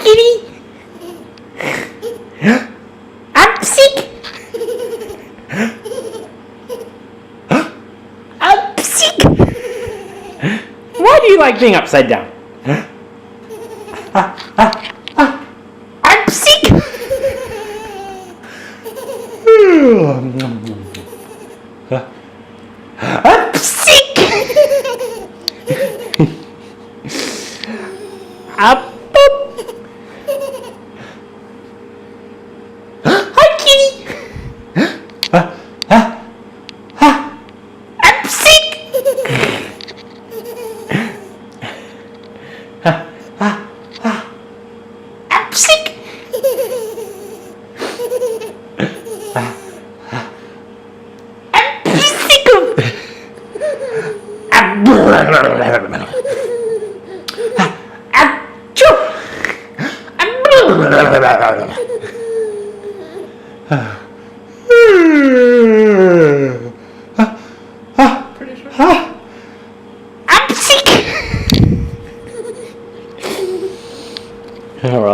kitty. I'm sick. I'm sick. Why do you like being upside down? I'm sick. I'm sick. Up. Hi, kitty. I'm sick. I'm sick. I'm sick of. Pretty sure. I'm sick. All right.